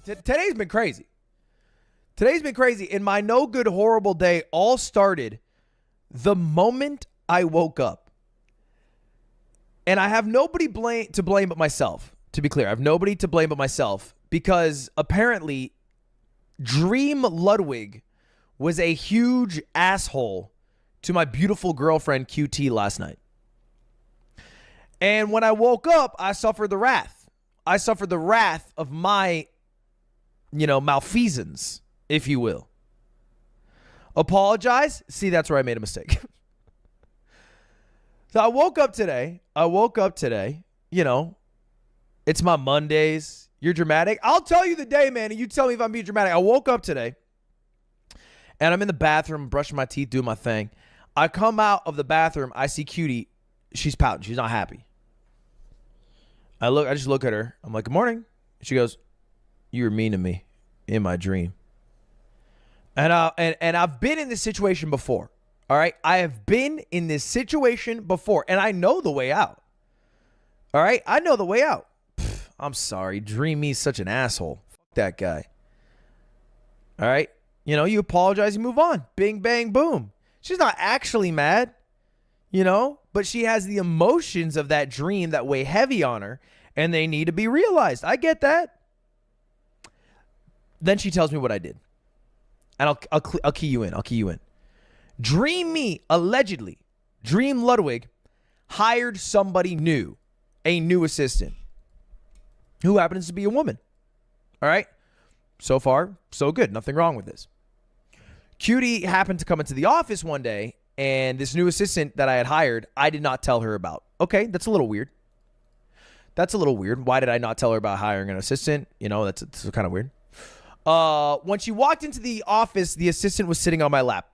Today's been crazy. Today's been crazy. And my no good, horrible day all started the moment I woke up. And I have nobody to blame but myself. To be clear, I have nobody to blame but myself because apparently Dream Ludwig was a huge asshole to my beautiful girlfriend QT last night. And when I woke up, I suffered the wrath. I suffered the wrath of my, malfeasance, if you will. Apologize. See, that's where I made a mistake. So I woke up today. It's my Mondays. You're dramatic. I'll tell you the day, man, and you tell me if I'm being dramatic. I woke up today, and I'm in the bathroom, brushing my teeth, doing my thing. I come out of the bathroom. I see Cutie. She's pouting. She's not happy. I just look at her. I'm like, good morning. She goes, you were mean to me in my dream. And I've been in this situation before. All right. I have been in this situation before, and I know the way out. All right. I know the way out. I'm sorry. Dream Me's such an asshole. Fuck that guy. All right. You apologize, you move on. Bing, bang, boom. She's not actually mad, but she has the emotions of that dream that weigh heavy on her, and they need to be realized. I get that. Then she tells me what I did. And I'll key you in. Dream Me, allegedly, Dream Ludwig hired somebody new, a new assistant, who happens to be a woman. All right? So far, so good. Nothing wrong with this. Cutie happened to come into the office one day, and this new assistant that I had hired, I did not tell her about. Okay, that's a little weird. Why did I not tell her about hiring an assistant? That's kind of weird. When she walked into the office, the assistant was sitting on my lap.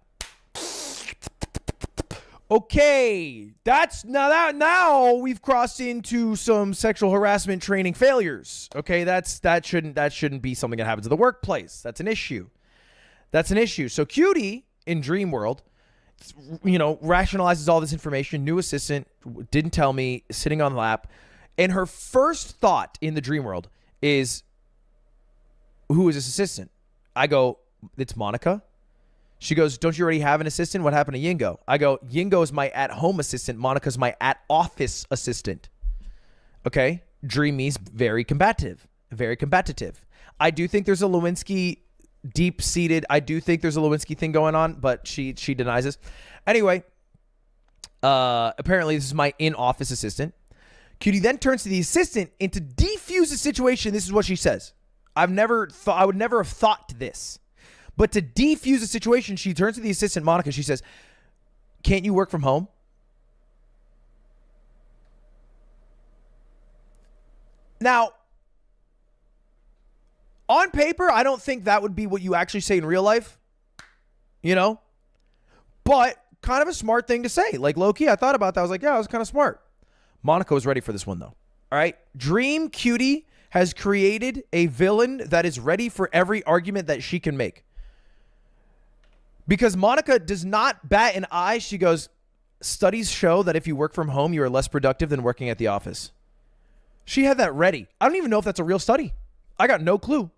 Okay, now we've crossed into some sexual harassment training failures. Okay, that shouldn't be something that happens in the workplace. That's an issue. So Cutie in Dream World, rationalizes all this information. New assistant didn't tell me, sitting on the lap, and her first thought in the Dream World is, who is this assistant? I go, it's Monica. She goes, don't you already have an assistant? What happened to Yingo? I go, Yingo is my at-home assistant. Monica's my at-office assistant. Okay? Dream Me's very combative. I do think there's a Lewinsky thing going on, but she denies this. Anyway, apparently this is my in-office assistant. Cutie then turns to the assistant, and to defuse the situation, this is what she says. I would never have thought this. But to defuse the situation, she turns to the assistant, Monica. She says, can't you work from home? Now, on paper, I don't think that would be what you actually say in real life. But kind of a smart thing to say. Like, low-key, I thought about that. I was like, yeah, I was kind of smart. Monica was ready for this one, though. All right? Dream Cutie has created a villain that is ready for every argument that she can make. Because Monica does not bat an eye. She goes, studies show that if you work from home, you are less productive than working at the office. She had that ready. I don't even know if that's a real study. I got no clue.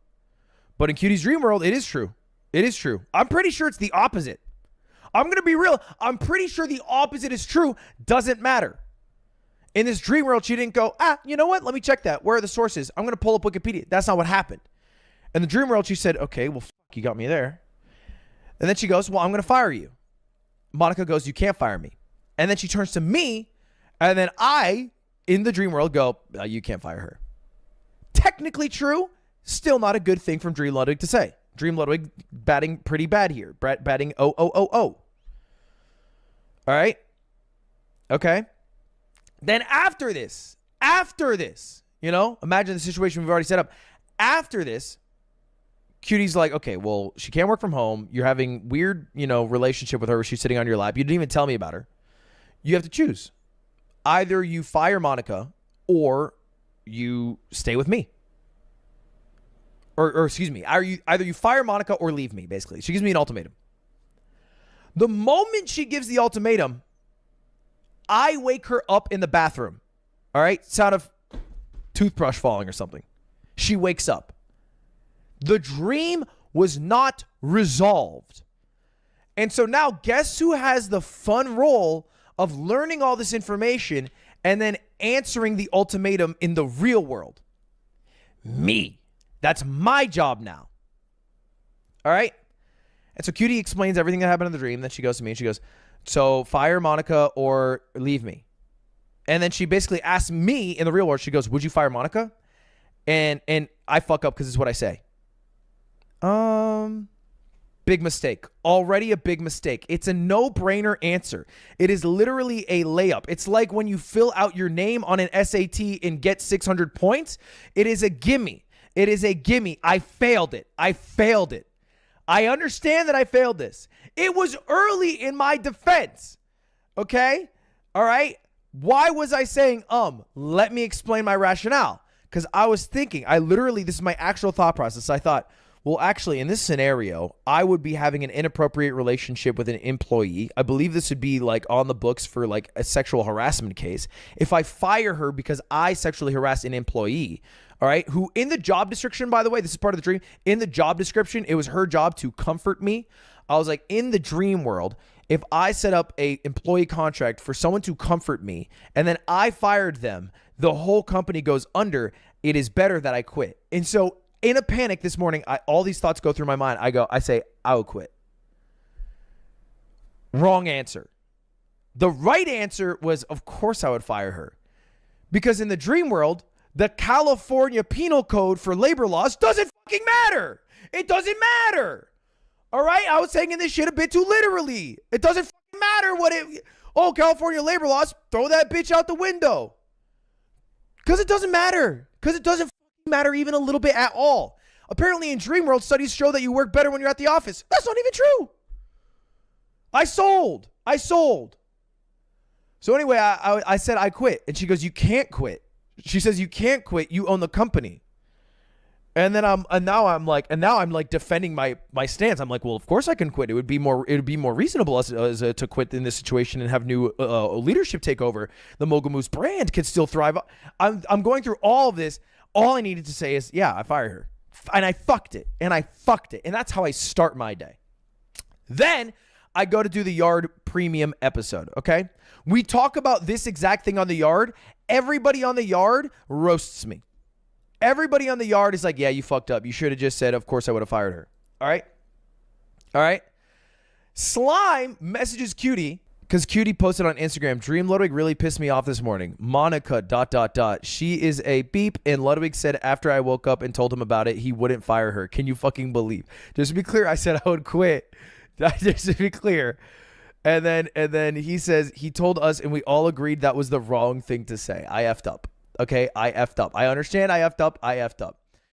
But in Cutie's Dream World, it is true. I'm pretty sure it's the opposite. I'm going to be real. I'm pretty sure the opposite is true. Doesn't matter. In this Dream World, she didn't go, you know what? Let me check that. Where are the sources? I'm going to pull up Wikipedia. That's not what happened. In the Dream World, she said, okay, well, you got me there. And then she goes, well, I'm going to fire you. Monica goes, you can't fire me. And then she turns to me, and then I, in the Dream World, go, you can't fire her. Technically true, still not a good thing from Dream Ludwig to say. Dream Ludwig batting pretty bad here. Batting 0-0-0-0. All right? Okay? Then after this, imagine the situation we've already set up. After this, Cutie's like, okay, well, she can't work from home. You're having weird, relationship with her where she's sitting on your lap. You didn't even tell me about her. You have to choose. Either you fire Monica or you stay with me. Or excuse me, either you fire Monica or leave me, basically. She gives me an ultimatum. The moment she gives the ultimatum, I wake her up in the bathroom. All right? Sound of toothbrush falling or something. She wakes up. The dream was not resolved. And so now guess who has the fun role of learning all this information and then answering the ultimatum in the real world? Me. That's my job now. All right? And so Cutie explains everything that happened in the dream. Then she goes to me and she goes, so fire Monica or leave me. And then she basically asks me in the real world, she goes, would you fire Monica? And I fuck up because it's what I say. Big mistake. Already a big mistake. It's a no-brainer answer. It is literally a layup. It's like when you fill out your name on an SAT and get 600 points. It is a gimme. It is a gimme. I failed it. I failed it. I understand that I failed this. It was early in my defense. Okay? All right? Why was I saying, let me explain my rationale? Because I was thinking, this is my actual thought process. I thought, well, actually, in this scenario, I would be having an inappropriate relationship with an employee. I believe this would be like on the books for like a sexual harassment case. If I fire her because I sexually harassed an employee, all right, who in the job description, by the way, this is part of the dream. In the job description, it was her job to comfort me. I was like, in the dream world, if I set up a employee contract for someone to comfort me and then I fired them, the whole company goes under. It is better that I quit. And so in a panic this morning, all these thoughts go through my mind. I say, I would quit. Wrong answer. The right answer was, of course I would fire her. Because in the dream world, the California Penal Code for labor laws doesn't fucking matter. It doesn't matter. All right? I was taking this shit a bit too literally. It doesn't fucking matter California labor laws, throw that bitch out the window. Because it doesn't matter. Because it doesn't matter even a little bit at all. Apparently in dream world, studies show that you work better when you're at the office. That's not even true. I sold. So anyway, I said I quit. And she goes, you can't quit. She says, you can't quit. You own the company. And then now I'm like defending my stance. I'm like, well, of course I can quit. It would be more reasonable to quit in this situation and have new leadership take over. The Mogul Moose brand can still thrive. I'm going through all of this. All I needed to say is, yeah, I fired her. And I fucked it. And that's how I start my day. Then I go to do the Yard premium episode, okay? We talk about this exact thing on the Yard. Everybody on the Yard roasts me. Everybody on the Yard is like, yeah, you fucked up. You should have just said, of course I would have fired her. All right? Slime messages Cutie because Cutie posted on Instagram, Dream Ludwig really pissed me off this morning. Monica ... She is a beep. And Ludwig said after I woke up and told him about it, he wouldn't fire her. Can you fucking believe? Just to be clear, I said I would quit. Just to be clear. And then he says he told us and we all agreed that was the wrong thing to say. I effed up. Okay, I effed up. I understand I effed up.